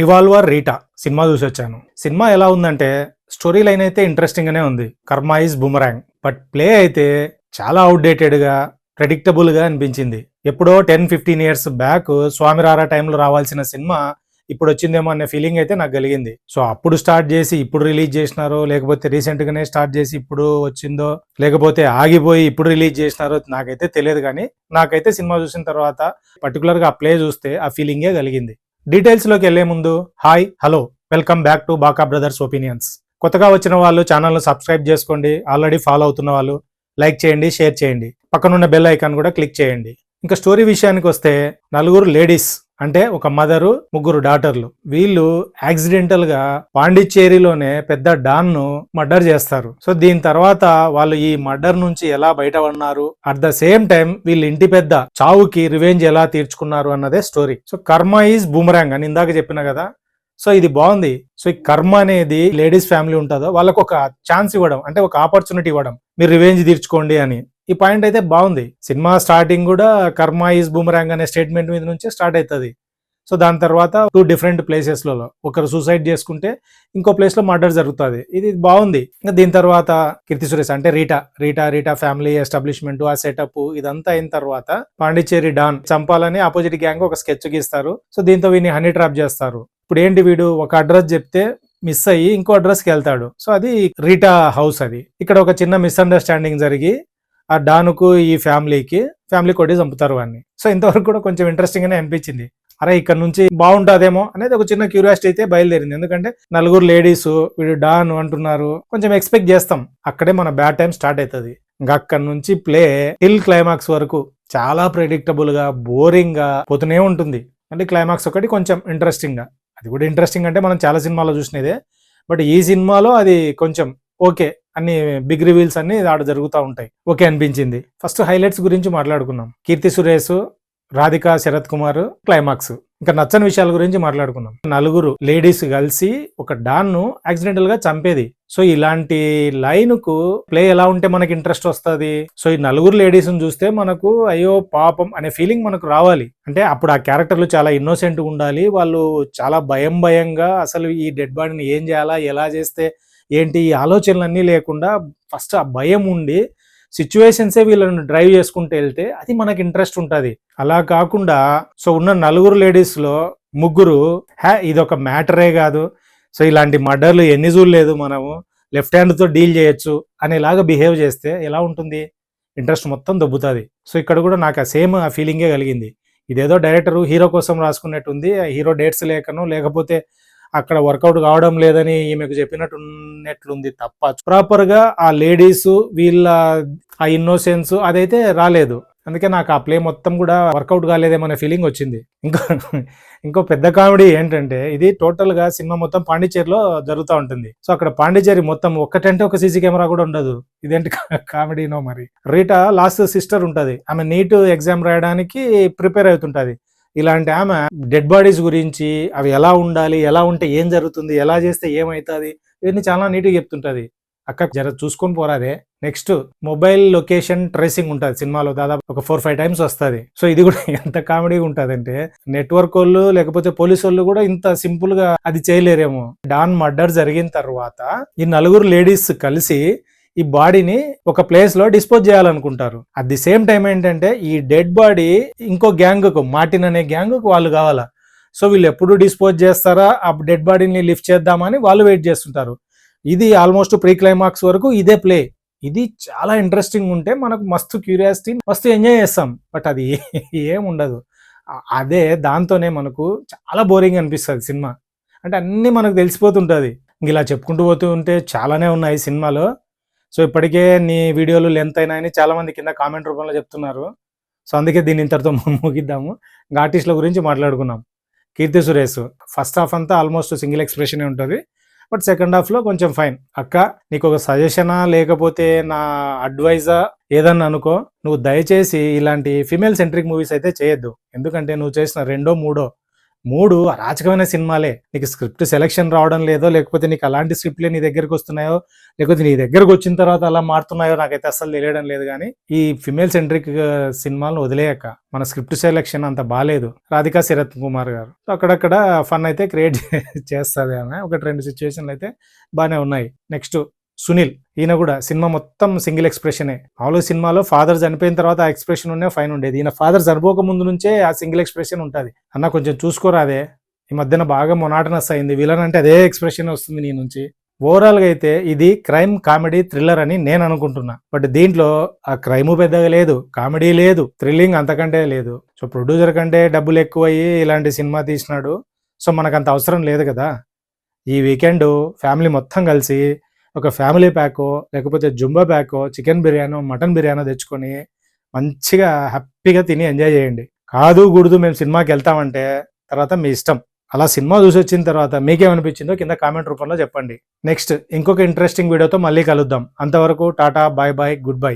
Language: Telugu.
రివాల్వర్ రీటా సినిమా చూసొచ్చాను. సినిమా ఎలా ఉందంటే స్టోరీ లైన్ అయితే ఇంట్రెస్టింగ్ గానే ఉంది. కర్మ ఈజ్ బూమరాంగ్. బట్ ప్లే అయితే చాలా అవుట్డేటెడ్ గా ప్రెడిక్టబుల్ గా అనిపించింది. ఎప్పుడో 10-15 ఇయర్స్ బ్యాక్ స్వామి రారా టైంలో రావాల్సిన సినిమా ఇప్పుడు వచ్చిందేమో అనే ఫీలింగ్ అయితే నాకు కలిగింది. సో అప్పుడు స్టార్ట్ చేసి ఇప్పుడు రిలీజ్ చేసినారో, లేకపోతే రీసెంట్ గానే స్టార్ట్ చేసి ఇప్పుడు వచ్చిందో, లేకపోతే ఆగిపోయి ఇప్పుడు రిలీజ్ చేసినారో నాకైతే తెలియదు. కానీ నాకైతే సినిమా చూసిన తర్వాత పర్టికులర్ గా ఆ ప్లే చూస్తే ఆ ఫీలింగే కలిగింది. డీటెయిల్స్ లోకి వెళ్లే ముందు hi hello welcome back to బాకా బ్రదర్స్ ఒపీనియన్స్. కొత్తగా వచ్చిన వాళ్ళు ఛానల్ను సబ్స్క్రైబ్ చేసుకోండి. ఆల్రెడీ ఫాలో అవుతున్న వాళ్ళు లైక్ చేయండి, షేర్ చేయండి, పక్కనున్న బెల్ ఐకాన్ కూడా క్లిక్ చేయండి. ఇంకా స్టోరీ విషయానికి వస్తే నలుగురు లేడీస్ అంటే ఒక మదరు, ముగ్గురు డాటర్లు. వీళ్ళు యాక్సిడెంటల్ గా పాండిచ్చేరిలోనే పెద్ద డాన్ ను మర్డర్ చేస్తారు. సో దీని తర్వాత వాళ్ళు ఈ మర్డర్ నుంచి ఎలా బయటపడినారు, అట్ ద సేమ్ టైం వీళ్ళు ఇంటి పెద్ద చావుకి రివెంజ్ ఎలా తీర్చుకున్నారు అన్నదే స్టోరీ. సో కర్మ ఈజ్ బూమరాంగ్ అని ఇందాక చెప్పిన కదా. సో ఇది బాగుంది. సో ఈ కర్మ అనేది లేడీస్ ఫ్యామిలీ ఉంటుందో వాళ్ళకు ఒక ఛాన్స్ ఇవ్వడం, అంటే ఒక ఆపర్చునిటీ ఇవ్వడం, మీరు రివెంజ్ తీర్చుకోండి అని. ఈ పాయింట్ అయితే బాగుంది. సినిమా స్టార్టింగ్ కూడా కర్మ ఈజ్ బూమరాంగ్ అనే స్టేట్మెంట్ మీద నుంచే స్టార్ట్ అవుతుంది. సో దాని తర్వాత 2 డిఫరెంట్ ప్లేసెస్లలో ఒకరు సూసైడ్ చేసుకుంటే ఇంకో ప్లేస్ లో మర్డర్ జరుగుతుంది. ఇది బాగుంది. ఇంకా దీని తర్వాత కీర్తి సురేష్ అంటే రీటా ఫ్యామిలీ ఎస్టాబ్లిష్మెంట్, ఆ సెటప్ ఇదంతా అయిన తర్వాత పాండిచ్చేరి డాన్ చంపాలని ఆపోజిట్ గ్యాంగ్ ఒక స్కెచ్ గీస్తారు. సో దీంతో వీని హనీ ట్రాప్ చేస్తారు. ఇప్పుడు ఏంటి, వీడు ఒక అడ్రస్ చెప్తే మిస్ అయ్యి ఇంకో అడ్రస్కి వెళ్తాడు. సో అది రీటా హౌస్. అది ఇక్కడ ఒక చిన్న మిస్అండర్స్టాండింగ్ జరిగి ఆ డానుకు ఈ ఫ్యామిలీ కొట్టి చంపుతారు వాడిని. సో ఇంతవరకు కూడా కొంచెం ఇంట్రెస్టింగ్ గానే అనిపించింది. అరే ఇక్కడ నుంచి బాగుంటుందేమో అనేది ఒక చిన్న క్యూరియాసిటీ అయితే బయలుదేరింది. ఎందుకంటే నలుగురు లేడీస్ వీడు డాన్ అంటున్నారు, కొంచెం ఎక్స్పెక్ట్ చేస్తాం. అక్కడే మన బ్యాడ్ టైం స్టార్ట్ అవుతుంది. ఇంకా అక్కడ నుంచి ప్లే టిల్ క్లైమాక్స్ వరకు చాలా ప్రెడిక్టబుల్ గా బోరింగ్ గా పోతూనే ఉంటుంది. అంటే క్లైమాక్స్ ఒకటి కొంచెం ఇంట్రెస్టింగ్ గా, అది కూడా ఇంట్రెస్టింగ్ అంటే మనం చాలా సినిమాలో చూసినదే, బట్ ఈ సినిమాలో అది కొంచెం ఓకే. అన్ని బిగ్ రివీల్స్ అన్ని ఆడ జరుగుతూ ఉంటాయి. ఓకే అనిపించింది. ఫస్ట్ హైలైట్స్ గురించి మాట్లాడుకున్నాం. కీర్తి సురేష్, రాధికా, శరత్ కుమార్, క్లైమాక్స్. ఇంకా నచ్చని విషయాల గురించి మాట్లాడుకున్నాం. నలుగురు లేడీస్ కలిసి ఒక డాన్ ను యాక్సిడెంటల్ గా చంపేది. సో ఇలాంటి లైన్ కు ప్లే ఎలా ఉంటే మనకి ఇంట్రెస్ట్ వస్తుంది. సో ఈ నలుగురు లేడీస్ ను చూస్తే మనకు అయ్యో పాపం అనే ఫీలింగ్ మనకు రావాలి. అంటే అప్పుడు ఆ క్యారెక్టర్లు చాలా ఇన్నోసెంట్ ఉండాలి. వాళ్ళు చాలా భయంగా అసలు ఈ డెడ్ బాడీని ఏం చేయాలా, ఎలా చేస్తే ఏంటి, ఈ ఆలోచనలన్నీ లేకుండా ఫస్ట్ ఆ భయం ఉండి సిచ్యువేషన్సే వీళ్ళని డ్రైవ్ చేసుకుంటూ వెళ్తే అది మనకి ఇంట్రెస్ట్ ఉంటుంది. అలా కాకుండా సో ఉన్న నలుగురు లేడీస్ లో ముగ్గురు ఇదొక మ్యాటరే కాదు, సో ఇలాంటి మర్డర్లు ఎన్ని చూడలేదు, మనము లెఫ్ట్ హ్యాండ్ తో డీల్ చేయొచ్చు అనేలాగా బిహేవ్ చేస్తే ఎలా ఉంటుంది, ఇంట్రెస్ట్ మొత్తం దొబ్బుతుంది. సో ఇక్కడ కూడా నాకు ఆ సేమ్ ఆ ఫీలింగే కలిగింది. ఇదేదో డైరెక్టర్ హీరో కోసం రాసుకున్నట్టుంది. హీరో డేట్స్ లేకనో లేకపోతే అక్కడ వర్కౌట్ కావడం లేదని ఈమెకు చెప్పినట్టున్నట్లుంది తప్ప ప్రాపర్ గా ఆ లేడీస్ వీళ్ళ ఆ ఇన్నోసెన్స్ అదైతే రాలేదు. అందుకే నాకు ఆ ప్లే మొత్తం కూడా వర్కౌట్ కాలేదేమనే ఫీలింగ్ వచ్చింది. ఇంకో పెద్ద కామెడీ ఏంటంటే ఇది టోటల్ గా సినిమా మొత్తం పాండిచ్చేరిలో జరుగుతూ ఉంటుంది. సో అక్కడ పాండిచ్చేరి మొత్తం ఒక్కటంటే ఒక సీసీ కెమెరా కూడా ఉండదు. ఇదేంటి కామెడీనో మరి. రీటా లాస్ట్ సిస్టర్ ఉంటది. ఆమె నీట్ ఎగ్జామ్ రాయడానికి ప్రిపేర్ అవుతుంటది. ఇలాంటి ఆమె డెడ్ బాడీస్ గురించి, అవి ఎలా ఉండాలి, ఎలా ఉంటే ఏం జరుగుతుంది, ఎలా చేస్తే ఏమవుతుంది, ఇవన్నీ చాలా నీట్గా చెప్తుంటది. అక్క జర చూసుకొని పోరాదే. నెక్స్ట్ మొబైల్ లొకేషన్ ట్రేసింగ్ ఉంటుంది సినిమాలో, దాదాపు ఒక 4-5 టైమ్స్ వస్తుంది. సో ఇది కూడా ఎంత కామెడీగా ఉంటుంది అంటే నెట్వర్క్ వాళ్ళు లేకపోతే పోలీసు వాళ్ళు కూడా ఇంత సింపుల్ గా అది చేయలేరేమో. డాన్ మర్డర్ జరిగిన తర్వాత ఈ నలుగురు లేడీస్ కలిసి ఈ బాడీని ఒక ప్లేస్ లో డిస్పోజ్ చేయాలనుకుంటారు. అట్ ది సేమ్ టైం ఏంటంటే ఈ డెడ్ బాడీ ఇంకో గ్యాంగ్ కు, మార్టిన్ అనే గ్యాంగ్ కు వాళ్ళు కావాలా. సో వీళ్ళు ఎప్పుడు డిస్పోజ్ చేస్తారా ఆ డెడ్ బాడీని లిఫ్ట్ చేద్దామని వాళ్ళు వెయిట్ చేస్తుంటారు. ఇది ఆల్మోస్ట్ ప్రీ క్లైమాక్స్ వరకు ఇదే ప్లే. ఇది చాలా ఇంట్రెస్టింగ్ ఉంటే మనకు మస్తు క్యూరియాసిటీ, మస్తు ఎంజాయ్ చేస్తాం. బట్ అది ఏం ఉండదు. అదే దాంతోనే మనకు చాలా బోరింగ్ అనిపిస్తుంది సినిమా. అంటే అన్నీ మనకు తెలిసిపోతుంటుంది. ఇలా చెప్పుకుంటూ పోతూ ఉంటే చాలానే ఉన్నాయి సినిమాలో. సో ఇప్పటికే నీ వీడియోలు లెంత్ అయినా అని చాలా మంది కింద కామెంట్ రూపంలో చెప్తున్నారు. సో అందుకే దీన్ని ఇంతటితో ముగిద్దాము. ఆర్టిస్టుల గురించి మాట్లాడుకున్నాం. కీర్తి సురేష్ ఫస్ట్ హాఫ్ అంతా ఆల్మోస్ట్ సింగిల్ ఎక్స్ప్రెషనే ఉంటుంది. బట్ సెకండ్ హాఫ్లో కొంచెం ఫైన్. అక్క నీకు ఒక సజెషనా లేకపోతే నా అడ్వైజా ఏదన్నా అనుకో, నువ్వు దయచేసి ఇలాంటి ఫిమేల్ సెంట్రిక్ మూవీస్ అయితే చేయొద్దు. ఎందుకంటే నువ్వు చేసిన 2-3 3 అరాచకమైన సినిమాలే. నీకు స్క్రిప్ట్ సెలక్షన్ రావడం లేదో, లేకపోతే నీకు అలాంటి స్క్రిప్ట్‌లే నీ దగ్గరకొస్తున్నాయో, లేకపోతే నీ దగ్గరకొచ్చిన తర్వాత అలా మారుతున్నాయో నాకైతే అస్సలు తెలియడం లేదు గానీ, ఈ ఫిమేల్ సెంట్రిక్ సినిమాలను వదిలేయక మన స్క్రిప్ట్ సెలక్షన్ అంత బాలేదు. రాధికా శరత్ కుమార్ గారు. అక్కడక్కడ ఫన్ అయితే క్రియేట్ చేస్తది ఆమె. 1, 2 సిట్యుయేషన్‌లయితే బానే ఉన్నాయి. నెక్స్ట్ సునీల్. ఈయన గూడా సినిమా మొత్తం సింగిల్ ఎక్స్‌ప్రెషనే. మామూలుగా సినిమాలో ఫాదర్ చనిపోయిన తర్వాత ఆ ఎక్స్‌ప్రెషన్ ఉన్న ఫైన్ ఉండేది. ఈయన ఫాదర్ చనిపోక ముందు నుంచే ఆ సింగిల్ ఎక్స్‌ప్రెషన్ ఉంటది. అన్న కొంచెం చూసుకోరాదే, ఈ మధ్యన బాగా మొనాటనస్ అయింది. విలన్ అంటే అదే ఎక్స్‌ప్రెషన్ వస్తుంది నీ నుంచి. ఓవరాల్‌గా అయితే ఇది క్రైమ్, కామెడీ, థ్రిల్లర్ అని నేను అనుకుంటున్నా. బట్ దీంట్లో ఆ క్రైము పెద్దగా లేదు, కామెడీ లేదు, థ్రిల్లింగ్ అంతకంటే లేదు. సో ప్రొడ్యూసర్ కంటే డబ్బులు ఎక్కువయ్యి ఇలాంటి సినిమా తీసినాడు. సో మనకంత అవసరం లేదు కదా! ఈ వీకెండు ఫ్యామిలీ మొత్తం కలిసి ఒక ఫ్యామిలీ ప్యాకో, లేకపోతే జుంబో ప్యాకో, చికెన్ బిర్యానో, మటన్ బిర్యానో తెచ్చుకొని మంచిగా హ్యాపీగా తిని ఎంజాయ్ చేయండి. కాదు, కూడదు మేము సినిమాకెళ్తామంటే తర్వాత మీ ఇష్టం. అలా సినిమా చూసొచ్చిన తర్వాత మీకేమనిపించిందో కింద కామెంట్ రూపంలో చెప్పండి. నెక్స్ట్ ఇంకొక ఇంట్రెస్టింగ్ వీడియోతో మళ్ళీ కలుద్దాం. అంతవరకు tata, bye bye, good bye.